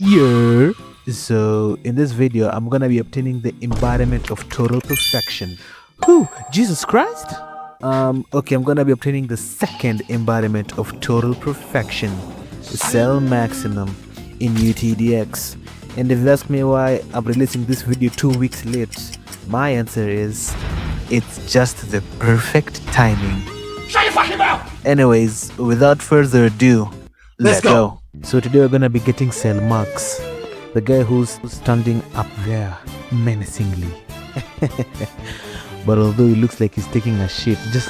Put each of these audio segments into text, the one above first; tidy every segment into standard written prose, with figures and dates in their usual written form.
Yeah. So in this video, I'm gonna be obtaining the embodiment of total perfection. Who? Jesus Christ? Okay, I'm gonna be obtaining the second embodiment of total perfection, the cell maximum in UTDX. And if you ask me why I'm releasing this video 2 weeks late, my answer is it's just the perfect timing. Shut your fucking mouth! Anyways, without further ado, let's go. So today we're gonna be getting Cell Max, the guy who's standing up there menacingly. But although he looks like he's taking a shit, just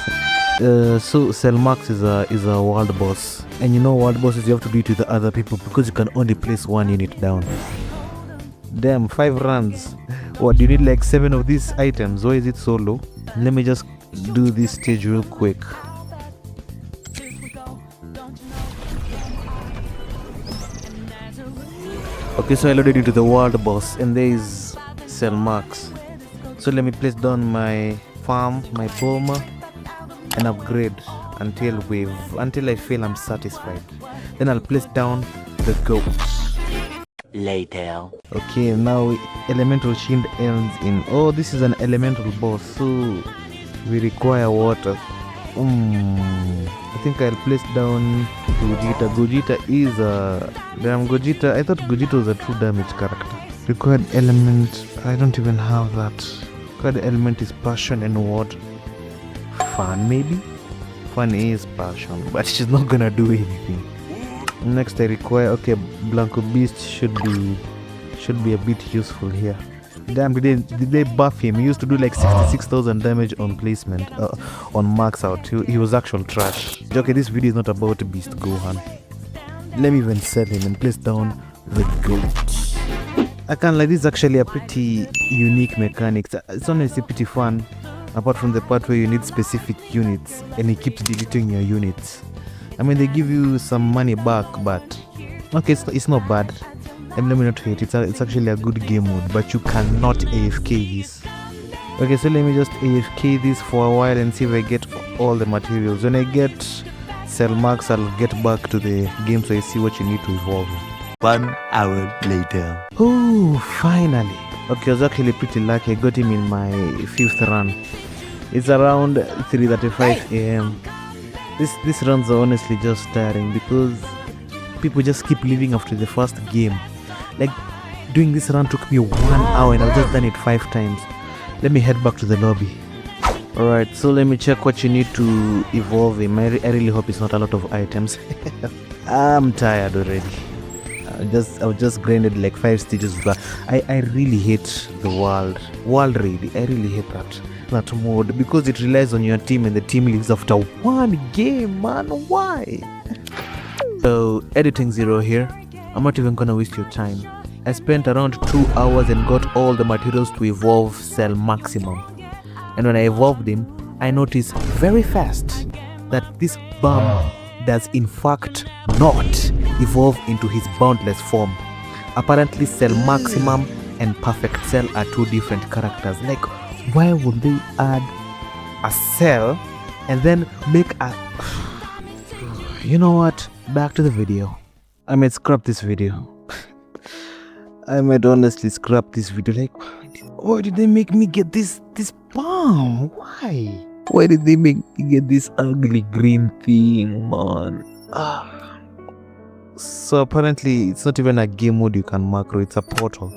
so Cell Max is a world boss, and you know world bosses you have to do it with the other people because you can only place one unit down. Damn, 5 runs. What, do you need like 7 of these items? Why is it so low? Let me just do this stage real quick. Okay, so I loaded into the world boss, and there is Cell Max. So let me place down my farm, my Bulma, and upgrade until I feel I'm satisfied. Then I'll place down the goat. Later. Okay, now elemental shield ends in. Oh, this is an elemental boss, so we require water. I think I'll place down Gogeta. Gogeta is a damn Gogeta. I thought Gogeta was a true damage character. Required element. I don't even have that. Required element is passion and water. Fun maybe. Fun is passion, but she's not gonna do anything. Next I require, okay, Blanco Beast should be a bit useful here. Damn, did they buff him? He used to do like 66,000 damage on placement, on max out. He was actual trash. Okay, this video is not about Beast Gohan. Let me even sell him and place down the goat. I can't lie, this is actually a pretty unique mechanic. It's honestly pretty fun, apart from the part where you need specific units and he keeps deleting your units. I mean, they give you some money back, but okay, it's not bad. And let me not hate it. It's actually a good game mode, but you cannot AFK this. Okay, so let me just AFK this for a while and see if I get all the materials. When I get Cell Max, I'll get back to the game so I see what you need to evolve. 1 hour later. Oh, finally. Okay, I was actually pretty lucky. I got him in my 5th run. It's around 3:35 a.m. These runs are honestly just tiring because people just keep leaving after the first game. Like, doing this run took me 1 hour and I've just done it 5 times. Let me head back to the lobby. Alright, so let me check what you need to evolve him. I really hope it's not a lot of items. I'm tired already. I just grinded like 5 stages of that. I really hate the world raid. I really hate that mode because it relies on your team and the team leaves after 1 game, man. Why? So editing 0 here. I'm not even gonna waste your time. I spent around 2 hours and got all the materials to evolve Cell Maximum. And when I evolved him, I noticed very fast that this bum does in fact not evolve into his boundless form. Apparently Cell Maximum and Perfect Cell are 2 different characters. Like, why would they add a cell and then make a... You know what? Back to the video. I might scrap this video. I might honestly scrap this video. Like, why did they make me get this bomb? Why? Why did they make me get this ugly green thing, man? So apparently it's not even a game mode you can macro, it's a portal.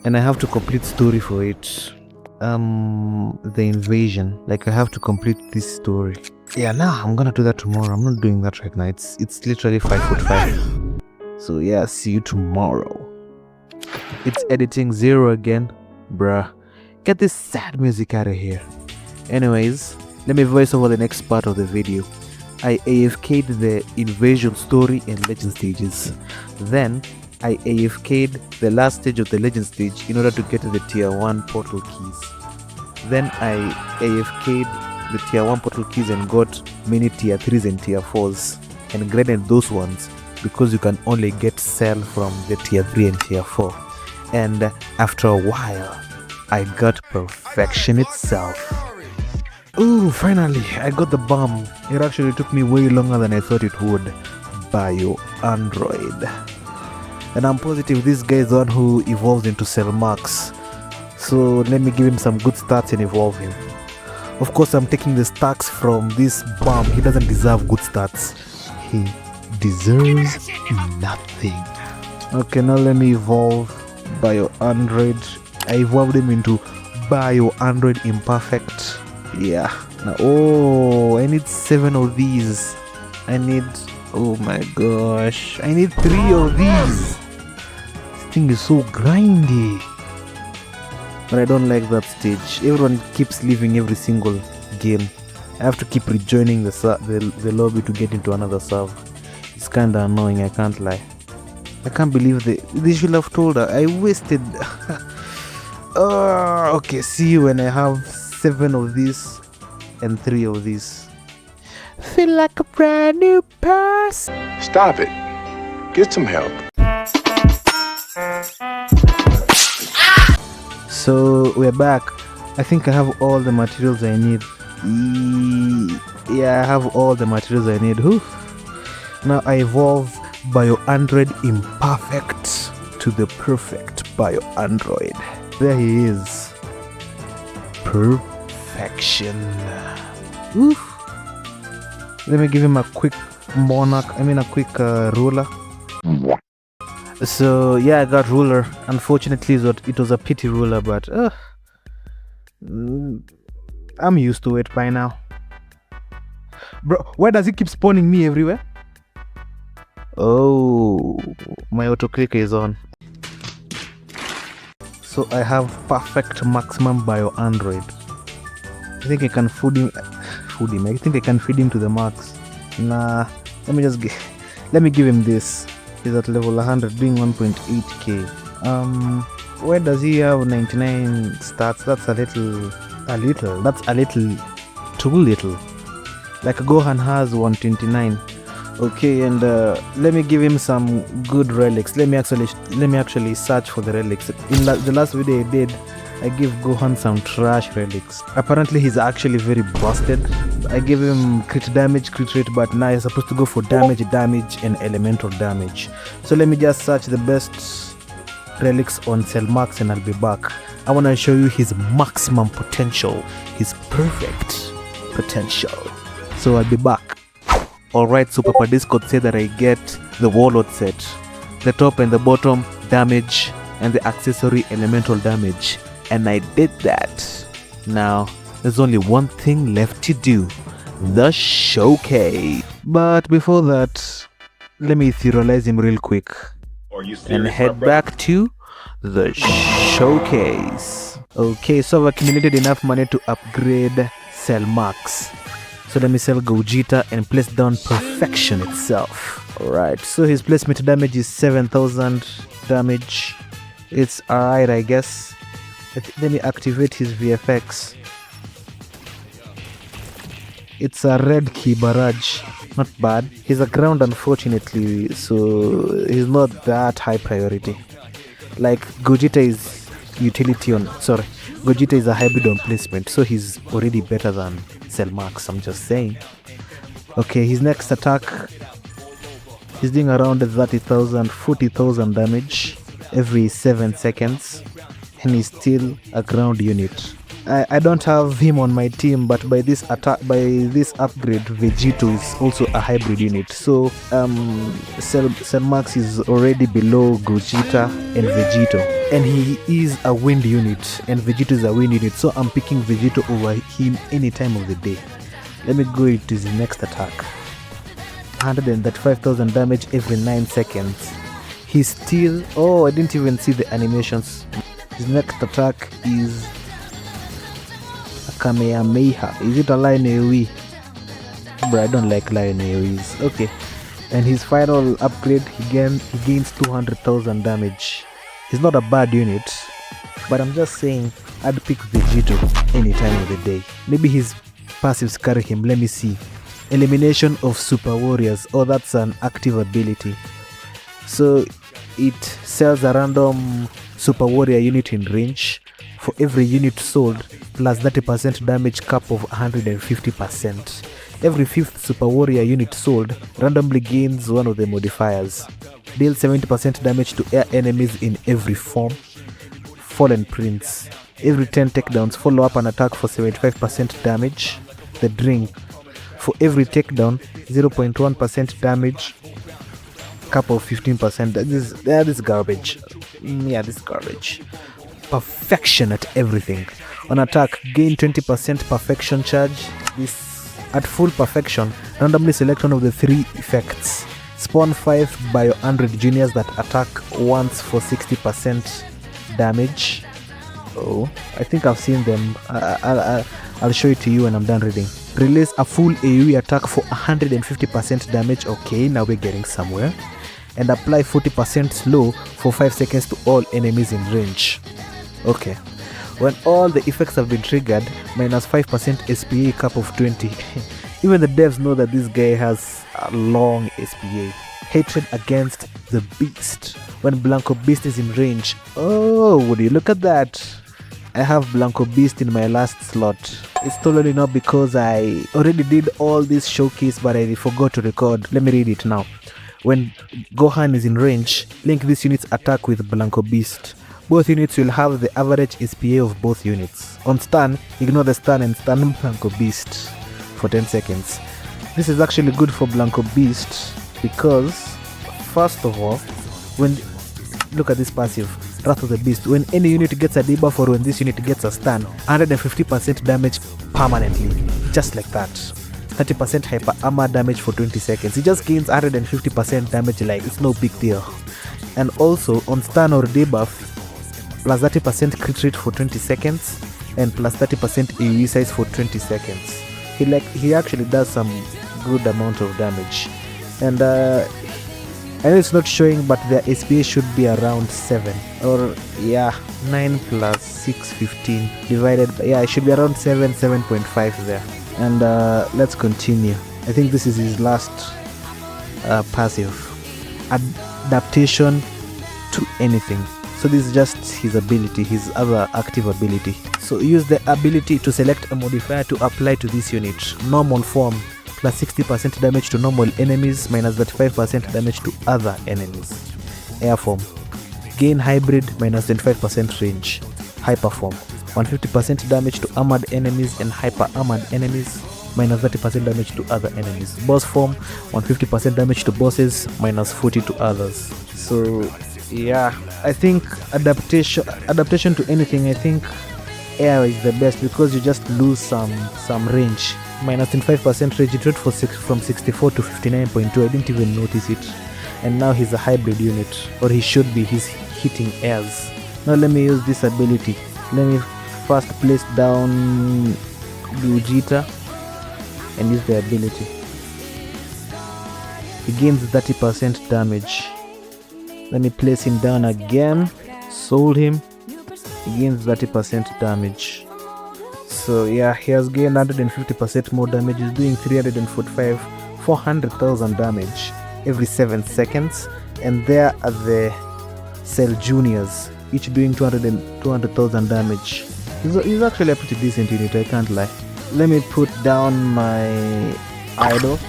And I have to complete story for it. The invasion. Like, I have to complete this story. Yeah, nah, I'm gonna do that tomorrow. I'm not doing that right now. It's literally 5:5. So yeah, see you tomorrow. It's editing 0 again. Bruh. Get this sad music out of here. Anyways, let me voice over the next part of the video. I AFK'd the invasion story and legend stages. Then I AFK'd the last stage of the legend stage in order to get the tier 1 portal keys. Then I AFK'd the tier 1 portal keys and got many tier 3s and tier 4s and graded those ones because you can only get cell from the tier 3 and tier 4. And after a while, I got perfection itself. Ooh, finally, I got the bomb. It actually took me way longer than I thought it would. Bio Android. and I'm positive this guy is the one who evolves into Cell Max. So let me give him some good stats and evolve him. Of course, I'm taking the stacks from this bum. He doesn't deserve good stats. He deserves nothing. Okay, now let me evolve Bio Android. I evolved him into Bio Android Imperfect. Yeah. Now, oh, I need 7 of these. Oh my gosh, I need 3 of these. This thing is so grindy. But I don't like that stage. Everyone keeps leaving every single game. I have to keep rejoining the lobby to get into another server. It's kinda annoying, I can't lie. I can't believe they should have told her. I wasted. Okay, see you when I have 7 of these and 3 of these. Feel like a brand new person. Stop it. Get some help. So we're back. I think I have all the materials I need. Yeah, I have all the materials I need. Whew. Now I evolve Bio Android Imperfect to the perfect Bio Android. There he is. Perfection. Whew. Let me give him a quick ruler. So yeah, I got ruler. Unfortunately, it was a pity ruler, but I'm used to it by now. Bro, why does it keep spawning me everywhere? Oh, my autoclicker is on. So I have perfect maximum Bio Android. I think I can feed him. I think I can feed him to the max. Nah, let me give him this. He's at level 100 doing 1.8k. Where does he have 99 stats? That's a little too little. Like Gohan has 129. Okay, and let me give him some good relics. Let me actually search for the relics. In the last video I did, I gave Gohan some trash relics. Apparently he's actually very busted. I gave him crit damage, crit rate, but now he's supposed to go for damage, and elemental damage. So let me just search the best relics on Cell Max and I'll be back. I want to show you his maximum potential, his perfect potential. So I'll be back. Alright, so Papa Discord said that I get the Warlord set. The top and the bottom damage and the accessory elemental damage. And I did that. Now, there's only one thing left to do. The showcase. But before that, let me theorize him real quick. And head back to the showcase. Okay, so I've accumulated enough money to upgrade Cell Max. So let me sell Gogeta and place down Perfection itself. Alright, so his placement damage is 7,000 damage. It's alright, I guess. Let me activate his VFX. It's a red key barrage. Not bad. He's a ground, unfortunately, so he's not that high priority. Like Gogeta is Gogeta is a hybrid on placement, so he's already better than Cell Max, I'm just saying. Okay, his next attack, he's doing around 30,000, 40,000 damage every 7 seconds, and he's still a ground unit. I don't have him on my team, but by this upgrade, Vegito is also a hybrid unit. So Cell Max is already below Gogeta and Vegito, and he is a wind unit, and Vegito is a wind unit. So I'm picking Vegito over him any time of the day. Let me go into his next attack. 135,000 damage every 9 seconds. He's still. Oh, I didn't even see the animations. His next attack is Kamehameha. Is it a Lion AoE? But I don't like Lion AoEs. Okay. And his final upgrade, he gains 200,000 damage. He's not a bad unit, but I'm just saying I'd pick Vegito any time of the day. Maybe his passives carry him. Let me see. Elimination of Super Warriors. Oh, that's an active ability. So it sells a random Super Warrior unit in range for every unit sold, plus 30% damage cap of 150%. Every 5th Super Warrior unit sold randomly gains one of the modifiers. Deal 70% damage to air enemies in every form. Fallen Prince. Every 10 takedowns, follow up an attack for 75% damage. The Drink. For every takedown, 0.1% damage. Cap of 15%. That is garbage. Yeah, this is garbage. Perfection at everything. On attack, gain 20% perfection charge. This at full perfection, randomly select one of the 3 effects. Spawn 5 bio 100 juniors that attack once for 60% damage. Oh, I think I've seen them. I'll show it to you when I'm done reading. Release a full AoE attack for 150% damage. Okay, now we're getting somewhere. And apply 40% slow for 5 seconds to all enemies in range. Okay. When all the effects have been triggered, minus 5% SPA, cap of 20. Even the devs know that this guy has a long SPA. Hatred against the Beast. When Blanco Beast is in range. Oh, would you look at that? I have Blanco Beast in my last slot. It's totally not because I already did all this showcase but I forgot to record. Let me read it now. When Gohan is in range, link this unit's attack with Blanco Beast. Both units will have the average SPA of both units. On stun, ignore the stun and stun Blanco Beast for 10 seconds. This is actually good for Blanco Beast because, first of all, when look at this passive, Wrath of the Beast. When any unit gets a debuff or when this unit gets a stun, 150% damage permanently, just like that. 30% hyper armor damage for 20 seconds. He just gains 150% damage like it's no big deal. And also on stun or debuff, plus 30% crit rate for 20 seconds and plus 30% AoE size for 20 seconds. He actually does some good amount of damage. And I know it's not showing, but their SPA should be around 7 or yeah, 9 plus 6, 15 divided by, yeah, it should be around 7.5 there. And let's continue. I think this is his last passive. Adaptation to anything. So this is just his ability, his other active ability. So use the ability to select a modifier to apply to this unit. Normal form, plus 60% damage to normal enemies, minus 35% damage to other enemies. Air form, gain hybrid, minus 25% range. Hyper form, 150% damage to armored enemies and hyper armored enemies, minus 30% damage to other enemies. Boss form, 150% damage to bosses, minus 40 to others. So yeah, I think adaptation to anything, I think air is the best because you just lose some range. Minus 25% range rate from 64 to 59.2. I didn't even notice it. And now he's a hybrid unit, or he should be. He's hitting airs. Now let me use this ability. Let me first place down Vegeta and use the ability. He gains 30% damage. Let me place him down again. Sold him. He gains 30% damage. So yeah, he has gained 150% more damage. He's doing 400,000 damage every 7 seconds. And there are the Cell Juniors, each doing 200,000 damage. He's actually a pretty decent unit, I can't lie. Let me put down my idol.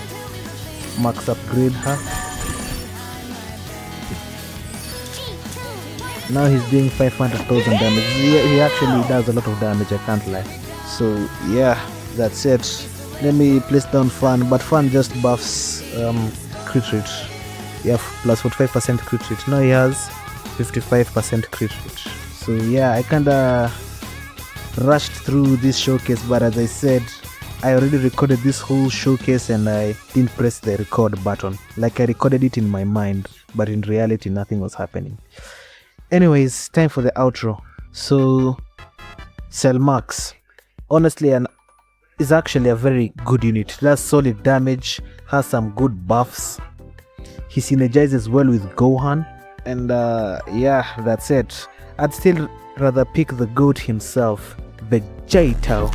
Max upgrade her. Now he's doing 500,000 damage. He actually does a lot of damage, I can't lie. So yeah, that's it. Let me place down Fan, but Fan just buffs crit rate. Yeah, plus 45% crit rate. Now he has 55% crit rate. So yeah, I kinda rushed through this showcase, but as I said, I already recorded this whole showcase and I didn't press the record button. Like I recorded it in my mind, but in reality nothing was happening. Anyways, time for the outro. So Cell Max, honestly, is actually a very good unit. It does solid damage, has some good buffs. He synergizes well with Gohan, and yeah, that's it. I'd still rather pick the GOAT himself, Vegeta,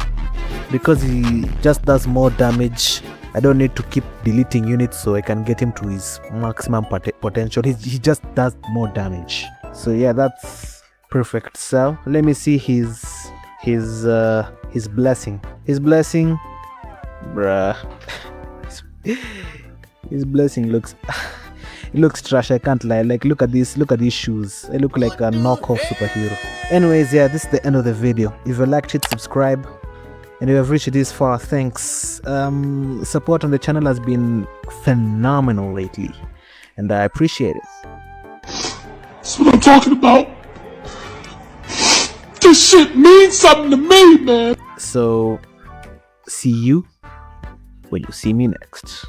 because he just does more damage. I don't need to keep deleting units so I can get him to his maximum potential. He just does more damage. So yeah, that's Perfect Cell. Let me see his blessing. His blessing, bruh. His blessing looks it looks trash, I can't lie. Like, look at these shoes. I look like a knockoff superhero. Anyways, yeah, this is the end of the video. If you liked it, subscribe. And if you have reached this far, thanks. Support on the channel has been phenomenal lately, and I appreciate it. That's what I'm talking about. This shit means something to me, man. So, see you when you see me next.